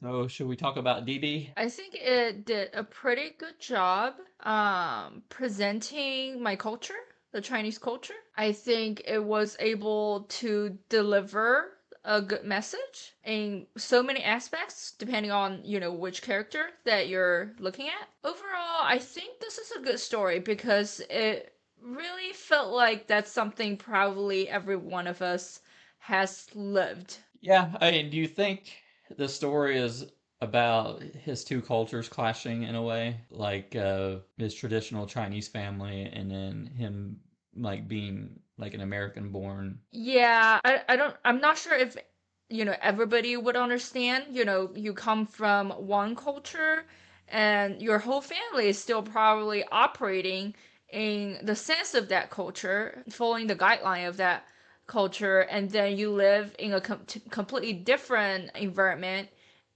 So, should we talk about Didi? I think it did a pretty good job presenting my culture, the Chinese culture. I think it was able to deliver a good message in so many aspects, depending on, which character that you're looking at. Overall, I think this is a good story because it really felt like that's something probably every one of us has lived. Yeah, I mean, do you think the story is about his two cultures clashing in a way, like his traditional Chinese family, and then him like being like an American born? Yeah, I'm not sure if, everybody would understand. You come from one culture and your whole family is still probably operating in the sense of that culture, following the guideline of that culture, and then you live in a completely different environment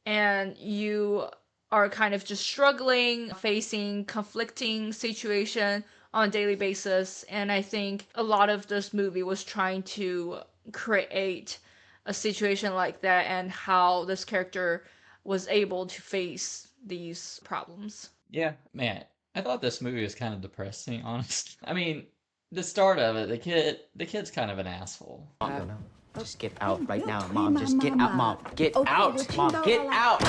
and you are kind of just struggling, facing conflicting situation on a daily basis. And I think a lot of this movie was trying to create a situation like that and how this character was able to face these problems. Yeah, man, I thought this movie was kind of depressing, honest. I mean, the start of it, the kid's kind of an asshole. No, no. Just get out right 不要 now, 推 Mom. 妈 Just get 妈 out, 嘛 Mom. Get OK， 我 out, 听 Mom. 到 Get 了啦。 out.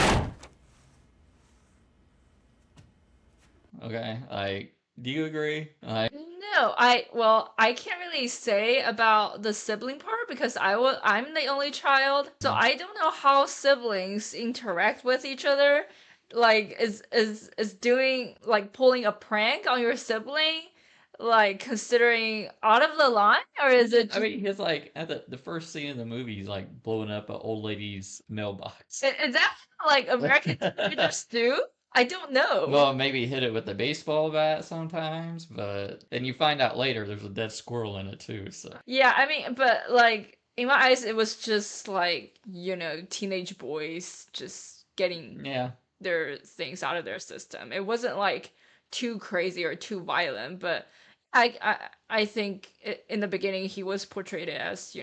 Okay, like, do you agree? Like, No, I can't really say about the sibling part because I'm the only child, so I don't know how siblings interact with each other. Like, is doing like pulling a prank on your sibling, like considering out of the line, or is it I mean, he's like at the first scene of the movie, he's like blowing up an old lady's mailbox. is that like American teenagers do? I don't know. Well, maybe hit it with the baseball bat sometimes, but then you find out later there's a dead squirrel in it too. So Yeah, I mean, but like in my eyes, it was just like, teenage boys just getting yeah, their things out of their system. It wasn't like too crazy or too violent, but I think in the beginning he was portrayed as,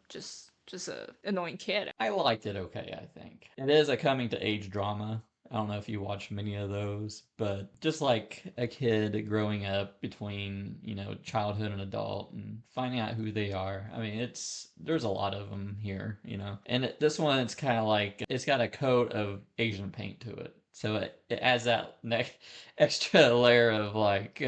just a annoying kid. I liked it okay, I think. It is a coming to age drama. I don't know if you watch many of those, but just like a kid growing up between, childhood and adult and finding out who they are. I mean, there's a lot of them here. And this one, it's kind of like it's got a coat of Asian paint to it. So it adds that next extra layer of like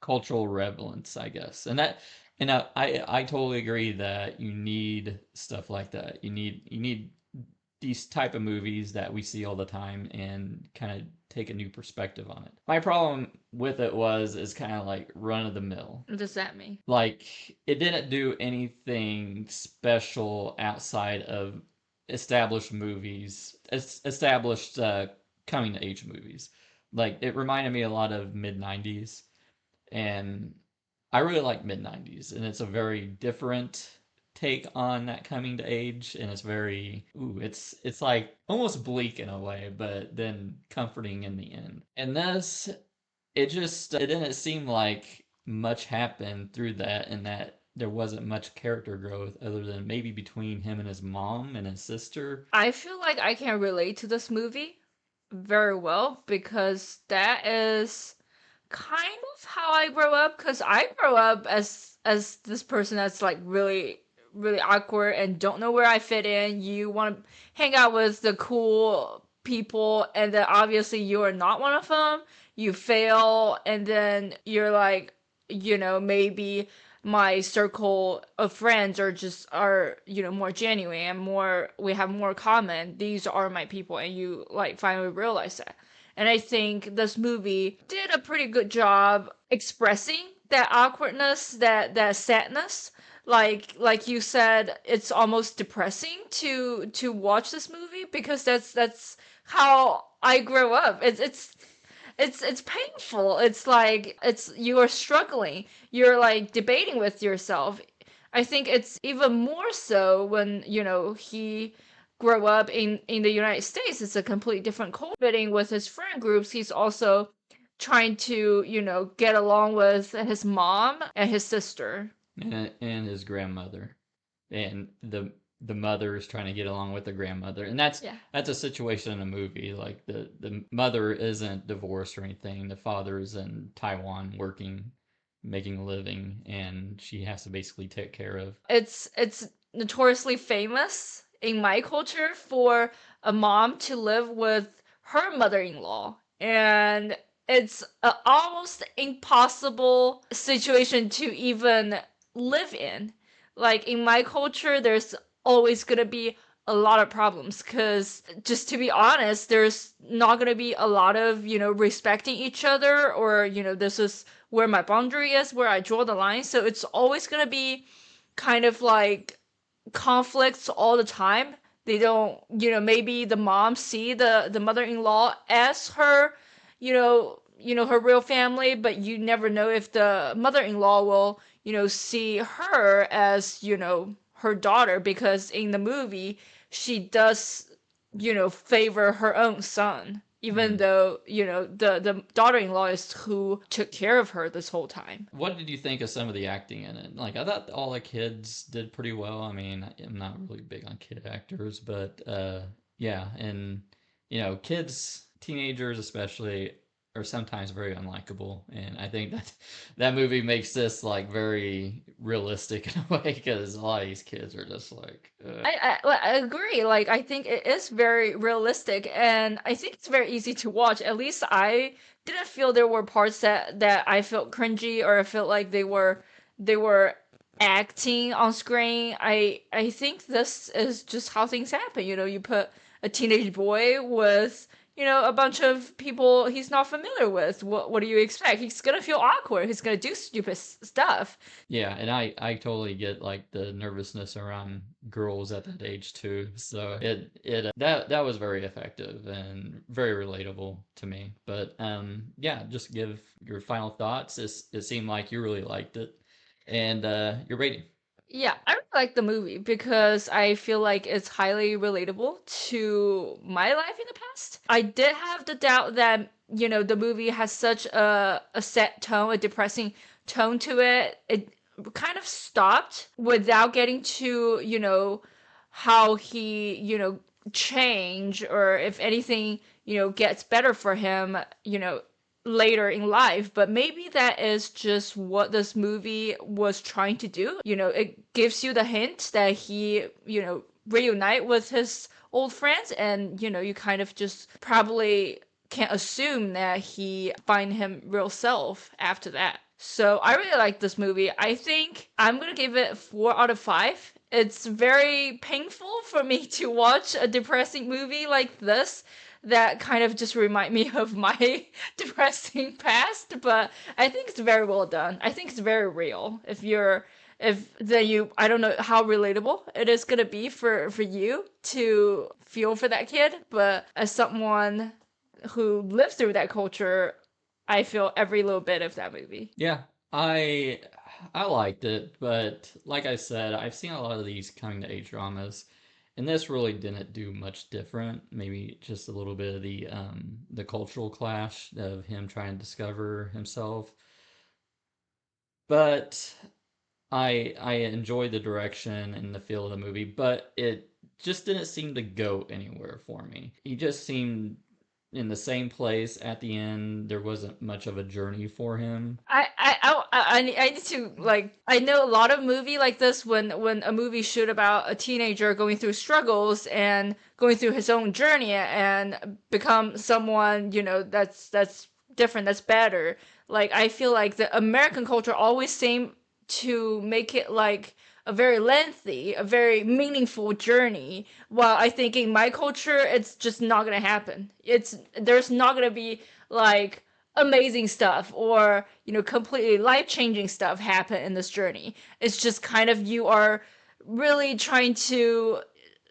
cultural relevance, I guess. And I totally agree that you need stuff like that. You need these type of movies that we see all the time and kind of take a new perspective on it. My problem with it is kind of like run of the mill. What does that mean? Like it didn't do anything special outside of established movies, established coming to age movies. Like it reminded me a lot of mid '90s, and I really like mid '90s, and it's a very different take on that coming to age, and it's very it's like almost bleak in a way, but then comforting in the end. And this, it didn't seem like much happened through that, and that there wasn't much character growth other than maybe between him and his mom and his sister. I feel like I can relate to this movie very well because that is kind of how I grow up. Because I grow up as this person that's like really really awkward and don't know where I fit in. You want to hang out with the cool people, and then obviously you are not one of them. You fail, and then you're like, maybe my circle of friends are more genuine and more we have more common. These are my people, and you like finally realize that. And I think this movie did a pretty good job expressing that awkwardness, that sadness. Like you said, it's almost depressing to watch this movie because that's how I grew up. It's painful. It's like it's you are struggling. You're like debating with yourself. I think it's even more so when, he grew up in the United States. It's a completely different culture. Fitting with his friend groups, he's also trying to, get along with his mom and his sister. And his grandmother, and the mother is trying to get along with the grandmother, and Yeah. that's a situation in a movie. Like the mother isn't divorced or anything. The father is in Taiwan working, making a living, and she has to basically take care of. It's notoriously famous in my culture for a mom to live with her mother-in-law, and it's a almost impossible situation to even live in. Like in my culture, there's always gonna be a lot of problems because, just to be honest, there's not gonna be a lot of, respecting each other, or, this is where my boundary is, where I draw the line. So it's always gonna be kind of like conflicts all the time. They don't, maybe the mom see the mother-in-law as her, her real family, but you never know if the mother-in-law will, see her as, her daughter, because in the movie she does, favor her own son, even Mm. though, the daughter-in-law is who took care of her this whole time. What did you think of some of the acting in it? Like, I thought all the kids did pretty well. I mean, I'm not really big on kid actors, but yeah, and kids, teenagers especially, are sometimes very unlikable, and I think that that movie makes this like very realistic in a way because a lot of these kids are just like, I agree. Like, I think it is very realistic, and I think it's very easy to watch. At least I didn't feel there were parts that I felt cringy, or I felt like they were acting on screen. I think this is just how things happen. You put a teenage boy with, a bunch of people he's not familiar with. What do you expect? He's gonna feel awkward. He's gonna do stupid stuff. yeah, and I totally get like the nervousness around girls at that age too. So that was very effective and very relatable to me. But yeah, just give your final thoughts. It seemed like you really liked it, and your rating. Yeah, I really like the movie because I feel like it's highly relatable to my life in the past. I did have the doubt that, the movie has such a sad tone, a depressing tone to it. It kind of stopped without getting to, how he, change, or if anything, gets better for him, later in life. But maybe that is just what this movie was trying to do. It gives you the hint that he, reunite with his old friends, and, you kind of just probably can assume that he find him real self after that. So I really like this movie. I think I'm gonna give it 4 out of 5. It's very painful for me to watch a depressing movie like this that kind of just remind me of my depressing past, but I think it's very well done. I think it's very real. If then you I don't know how relatable it is gonna be for you to feel for that kid, but as someone who lived through that culture, I feel every little bit of that movie. Yeah, I I liked it, but like I said, I've seen a lot of these coming to age dramas, and this really didn't do much different. Maybe just a little bit of the cultural clash of him trying to discover himself. But I enjoyed the direction and the feel of the movie, but it just didn't seem to go anywhere for me. He just seemed in the same place at the end. There wasn't much of a journey for him. I need to, like, I know a lot of movie like this, when a movie shoot about a teenager going through struggles and going through his own journey and become someone, that's different, that's better. Like, I feel like the American culture always seem to make it like a very lengthy, a very meaningful journey. While I think in my culture, it's just not gonna happen. There's not gonna be like amazing stuff, or, completely life-changing stuff happen in this journey. It's just kind of, you are really trying to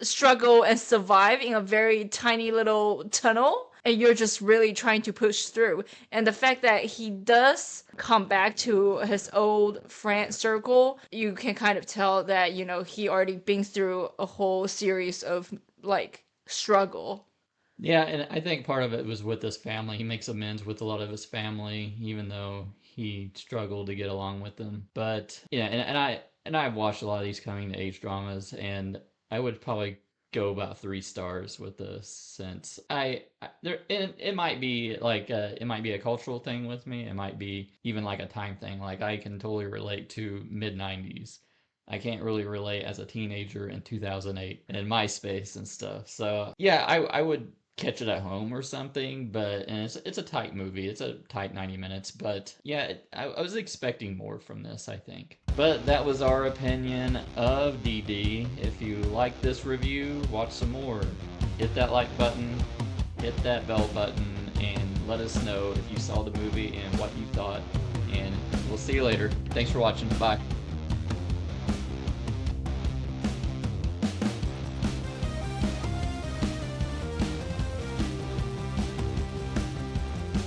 struggle and survive in a very tiny little tunnel, and you're just really trying to push through. And the fact that he does come back to his old friend circle, you can kind of tell that, he already been through a whole series of, like, struggle. Yeah, and I think part of it was with his family. He makes amends with a lot of his family, even though he struggled to get along with them. But yeah, and I've watched a lot of these coming to age dramas, and I would probably go about 3 stars with this, since it might be like it might be a cultural thing with me. It might be even like a time thing. Like I can totally relate to mid 90s. I can't really relate as a teenager in 2008 and MySpace and stuff. So yeah, I would catch it at home or something. But and it's a tight movie. It's a tight 90 minutes. But yeah, I was expecting more from this, I think. But that was our opinion of Didi. If you like this review, watch some more. Hit that like button, hit that bell button, and let us know if you saw the movie and what you thought. And we'll see you later. Thanks for watching. Bye.